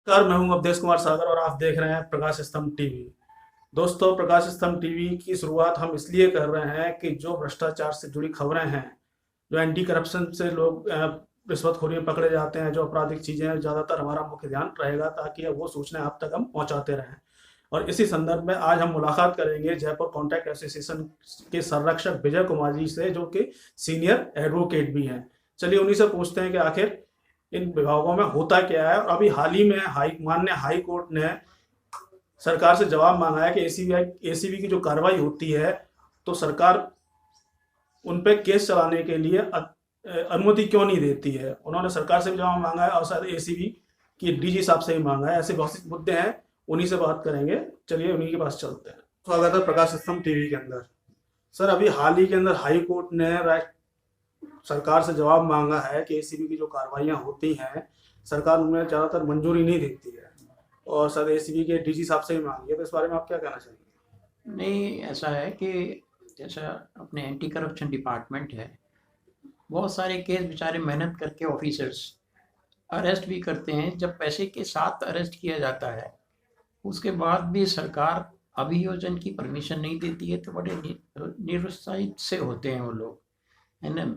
नमस्कार, मैं हूं अवधेश कुमार सागर और आप देख रहे हैं प्रकाश स्तंभ टीवी। दोस्तों, प्रकाश स्तंभ टीवी की शुरुआत हम इसलिए कर रहे हैं कि जो भ्रष्टाचार से जुड़ी खबरें हैं, जो एंटी करप्शन से लोग रिश्वतखोरी में पकड़े जाते हैं, जो आपराधिक चीजें हैं, ज्यादातर हमारा मुख्य ध्यान रहेगा ताकि वो सूचनाएं आप तक हम पहुंचाते रहें। और इसी संदर्भ में आज हम मुलाकात करेंगे जयपुर कॉन्ट्रैक्ट एसोसिएशन के संरक्षक विजय कुमार जी से, जो कि सीनियर एडवोकेट भी हैं। चलिए उन्हीं से पूछते हैं कि आखिर इन विभागों में होता क्या है। और अभी हाल ही में माननीय हाई कोर्ट ने सरकार से जवाब मांगा है कि एसीबी की जो कार्रवाई होती है, तो सरकार उन पे केस चलाने के लिए अनुमति क्यों नहीं देती है। उन्होंने सरकार से भी जवाब मांगा है और शायद एसीबी की डीजी साहब से भी मांगा है। ऐसे बहुत से मुद्दे हैं, उन्हीं से बात करेंगे। चलिए उन्हीं के पास चलते हैं। स्वागत है प्रकाश स्तंभ टीवी के अंदर। सर, अभी हाल ही के अंदर हाई कोर्ट ने सरकार से जवाब मांगा है कि एसीबी की जो कार्रवाइयाँ होती हैं, सरकार उनमें ज़्यादातर मंजूरी नहीं देती है और शायद एसीबी के डीजी साहब से भी मांगी है। तो इस बारे में आप क्या कहना चाहेंगे? नहीं, ऐसा है कि जैसा अपने एंटी करप्शन डिपार्टमेंट है, बहुत सारे केस बेचारे मेहनत करके ऑफिसर्स अरेस्ट भी करते हैं। जब पैसे के साथ अरेस्ट किया जाता है, उसके बाद भी सरकार अभियोजन की परमिशन नहीं देती है, तो बड़े निरुत्साहित से होते हैं वो लोग, है ना।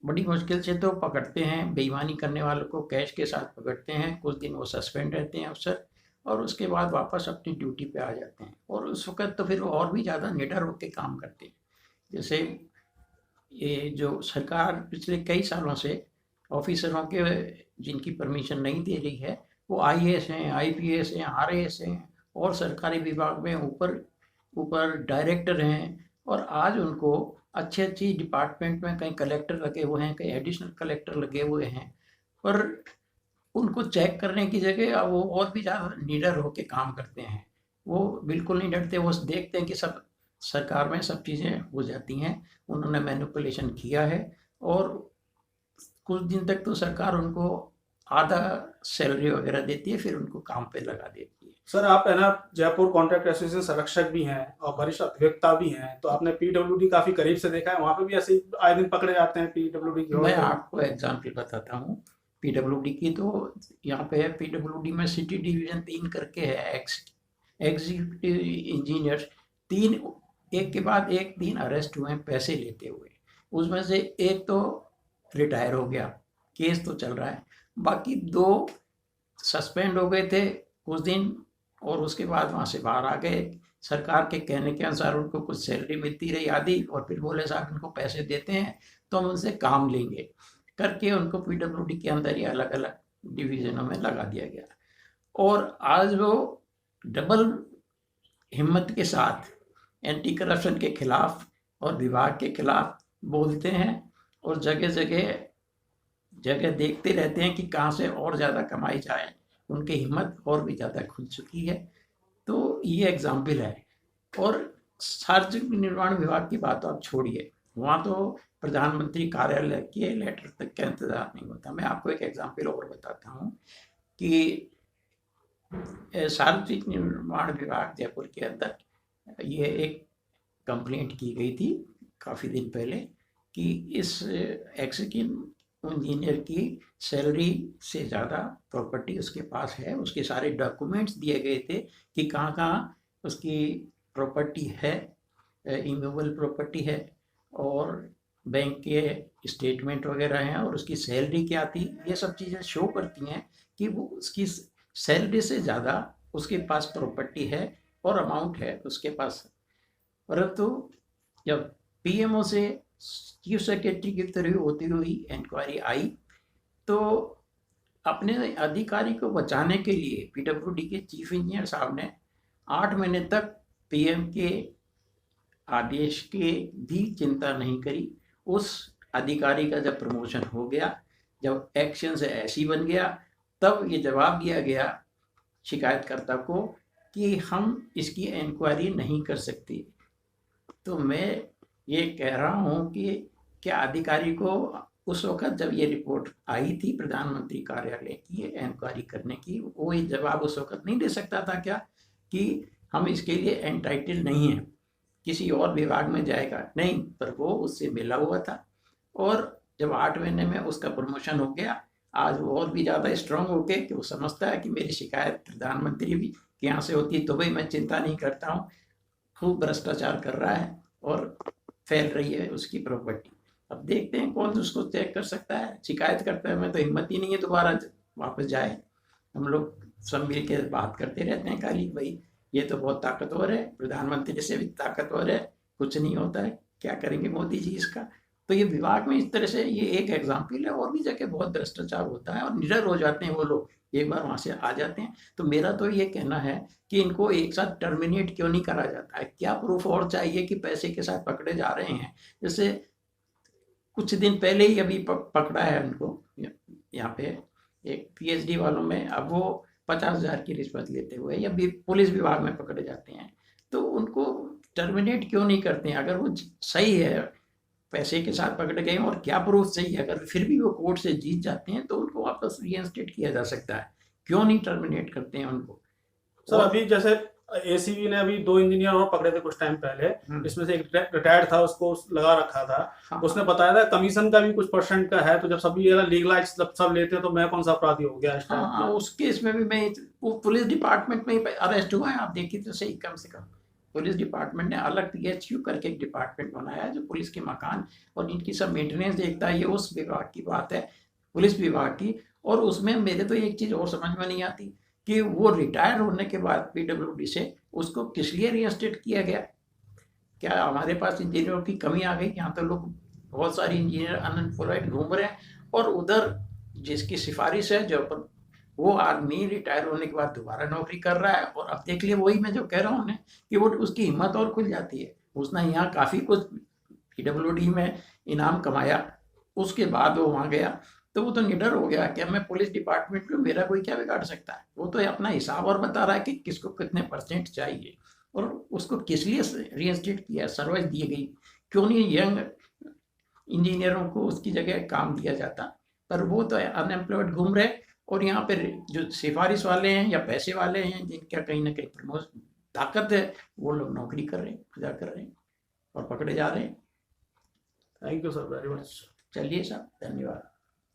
बड़ी मुश्किल से तो पकड़ते हैं, बेईमानी करने वालों को कैश के साथ पकड़ते हैं, कुछ दिन वो सस्पेंड रहते हैं अफसर, और उसके बाद वापस अपनी ड्यूटी पे आ जाते हैं। और उस वक्त तो फिर वो और भी ज़्यादा निडर होकर काम करते हैं। जैसे ये जो सरकार पिछले कई सालों से ऑफिसरों के जिनकी परमिशन नहीं दे रही है, वो आईएएस हैं, आईपीएस हैं, आरएएस हैं, और सरकारी विभाग में ऊपर ऊपर डायरेक्टर हैं, और आज उनको अच्छी अच्छी डिपार्टमेंट में कहीं कलेक्टर लगे हुए हैं, कहीं एडिशनल कलेक्टर लगे हुए हैं, पर उनको चेक करने की जगह अब वो और भी ज़्यादा निडर होकर काम करते हैं। वो बिल्कुल नहीं डरते, वो देखते हैं कि सब सरकार में सब चीज़ें हो जाती हैं, उन्होंने मैनिपुलेशन किया है, और कुछ दिन तक तो सरकार उनको आधा सैलरी वगैरह देती है, फिर उनको काम पे लगा देती है। सर, आप है ना जयपुर कॉन्ट्रैक्ट एसोसिएशन संरक्षक भी हैं और वरिष्ठ अधिवक्ता भी हैं, तो आपने पीडब्ल्यूडी काफी करीब से देखा है। वहां पे भी ऐसे ही आए दिन पकड़े जाते हैं पीडब्ल्यूडी की मैं होड़ पे। आपको एग्जाम्पल बताता हूँ पीडब्ल्यूडी की। तो यहाँ पे है पीडब्ल्यूडी में सिटी डिवीजन 3 करके है, एग्जीक्यूटिव इंजीनियर, तीन एक के बाद एक 3 अरेस्ट हुए हैं पैसे लेते हुए। उसमें से एक तो रिटायर हो गया, केस तो चल रहा है, बाकी 2 सस्पेंड हो गए थे कुछ दिन, और उसके बाद वहाँ से बाहर आ गए। सरकार के कहने के अनुसार उनको कुछ सैलरी मिलती रही आधी, और फिर बोले साहब उनको पैसे देते हैं तो हम उनसे काम लेंगे, करके उनको पीडब्ल्यूडी के अंदर ही अलग अलग डिवीजनों में लगा दिया गया। और आज वो डबल हिम्मत के साथ एंटी करप्शन के खिलाफ और विभाग के खिलाफ बोलते हैं, और जगह जगह जगह देखते रहते हैं कि कहाँ से और ज़्यादा कमाई जाए। उनकी हिम्मत और भी ज़्यादा खुल चुकी है। तो ये एग्जाम्पल है। और सार्वजनिक निर्माण विभाग की बात आप छोड़िए, वहाँ तो प्रधानमंत्री कार्यालय के लेटर तक का इंतजार नहीं होता। मैं आपको एक एग्जाम्पल और बताता हूँ कि सार्वजनिक निर्माण विभाग जयपुर के अंदर ये एक कंप्लेंट की गई थी काफ़ी दिन पहले कि इस एग्जीक्यूटिव इंजीनियर की सैलरी से ज़्यादा प्रॉपर्टी उसके पास है। उसके सारे डॉक्यूमेंट्स दिए गए थे कि कहाँ कहाँ उसकी प्रॉपर्टी है, इमूवेबल प्रॉपर्टी है, और बैंक के स्टेटमेंट वगैरह हैं, और उसकी सैलरी क्या थी। ये सब चीज़ें शो करती हैं कि वो उसकी सैलरी से ज़्यादा उसके पास प्रॉपर्टी है और अमाउंट है उसके पास। परंतु जब पीएमओ से चीफ सेक्रेटरी की तरह होती हुई इंक्वायरी आई, तो अपने अधिकारी को बचाने के लिए पीडब्ल्यूडी के चीफ इंजीनियर साहब ने 8 महीने तक पीएम के आदेश की भी चिंता नहीं करी। उस अधिकारी का जब प्रमोशन हो गया, जब एक्शन से ऐसी बन गया, तब ये जवाब दिया गया शिकायतकर्ता को कि हम इसकी इंक्वायरी नहीं कर सकते। तो मैं ये कह रहा हूँ कि क्या अधिकारी को उस वक्त जब ये रिपोर्ट आई थी प्रधानमंत्री कार्यालय की इंक्वायरी करने की, वो ये जवाब उस वक्त नहीं दे सकता था क्या कि हम इसके लिए एंटाइटल नहीं हैं, किसी और विभाग में जाएगा? नहीं, पर वो उससे मिला हुआ था। और जब 8 महीने में उसका प्रमोशन हो गया, आज वो और भी ज़्यादा स्ट्रांग हो गए कि वो समझता है कि मेरी शिकायत प्रधानमंत्री भी के यहाँ से होती है तो भाई मैं चिंता नहीं करता हूँ, खूब भ्रष्टाचार कर रहा है और फैल रही है उसकी प्रॉपर्टी। अब देखते हैं कौन उसको चेक कर सकता है। शिकायत करता है, मैं तो हिम्मत ही नहीं है दोबारा वापस जाए। हम लोग सब मिल के बात करते रहते हैं खाली, भाई ये तो बहुत ताकतवर है, प्रधानमंत्री से भी ताकतवर है, कुछ नहीं होता है, क्या करेंगे मोदी जी इसका। तो ये विभाग में इस तरह से ये एक एग्जाम्पल है, और भी जगह बहुत भ्रष्टाचार होता है और निडर हो जाते हैं वो लोग, एक बार वहां से आ जाते हैं। तो मेरा तो ये कहना है कि इनको एक साथ टर्मिनेट क्यों नहीं करा जाता है, क्या प्रूफ और चाहिए कि पैसे के साथ पकड़े जा रहे हैं। जैसे कुछ दिन पहले ही अभी पकड़ा है उनको यहाँ पे एक पीएचडी वालों में, अब वो 50,000 की रिश्वत लेते हुए या भी पुलिस विभाग में पकड़े जाते हैं, तो उनको टर्मिनेट क्यों नहीं करते हैं। अगर वो सही है, पैसे के साथ पकड़े गए और क्या प्रूफ सही है, अगर फिर भी वो कोर्ट से जीत जाते हैं तो उनको वापस रीइंस्टेट किया जा सकता है, क्यों नहीं टर्मिनेट करते हैं उनको। सर अभी जैसे एसीबी ने अभी 2 इंजीनियर और पकड़े थे कुछ टाइम पहले, इसमें से एक रिटायर्ड था, उसको लगा रखा था। हाँ, उसने बताया था कमीशन का भी कुछ परसेंट का है, तो जब सभी लीगलाइज सब लेते हैं तो मैं कौन सा अपराधी हो गया इस टाइप हाँ, में। उस केस में भी मैं वो पुलिस डिपार्टमेंट में ही अरेस्ट हुआ है, आप देखिए तो सही। कम से कम पुलिस डिपार्टमेंट ने अलग पीएचयू करके एक डिपार्टमेंट बनाया है जो पुलिस के मकान और इनकी सब मेंटेनेंस देखता है। ये उस विभाग की बात है, पुलिस विभाग की। और उसमें मेरे तो एक चीज और समझ में नहीं आती कि वो रिटायर होने के बाद पीडब्ल्यूडी से उसको किस लिए रीइंस्टेट किया गया। क्या हमारे पास इंजीनियरों की कमी आ गई? यहाँ तो लोग बहुत सारे इंजीनियर अनएम्प्लॉयड घूम रहे हैं, और उधर जिसकी सिफारिश है जो पर वो आदमी रिटायर होने के बाद दोबारा नौकरी कर रहा है। और अब देख लिए, वही मैं जो कह रहा हूँ कि वो उसकी हिम्मत और खुल जाती है। उसने यहाँ काफ़ी कुछ पीडब्ल्यूडी में इनाम कमाया, उसके बाद वो वहाँ गया तो वो तो निडर हो गया कि मैं पुलिस डिपार्टमेंट में, मेरा कोई क्या बिगाड़ सकता है। वो तो अपना हिसाब और बता रहा है कि किसको कितने परसेंट चाहिए और उसको किस लिए रीइंस्टेट किया, सर्विस दी गई, क्यों नहीं यंग इंजीनियरों को उसकी जगह काम दिया जाता। पर वो तो अनएम्प्लॉयड घूम रहे, और यहाँ पे जो सिफारिश वाले हैं या पैसे वाले हैं जिनका कहीं ना कहीं प्रमोशन ताकत है, वो लोग नौकरी कर रहे हैं, मजा कर रहे हैं और पकड़े जा रहे हैं। Thank you sir very much. चलिए साहब, धन्यवाद।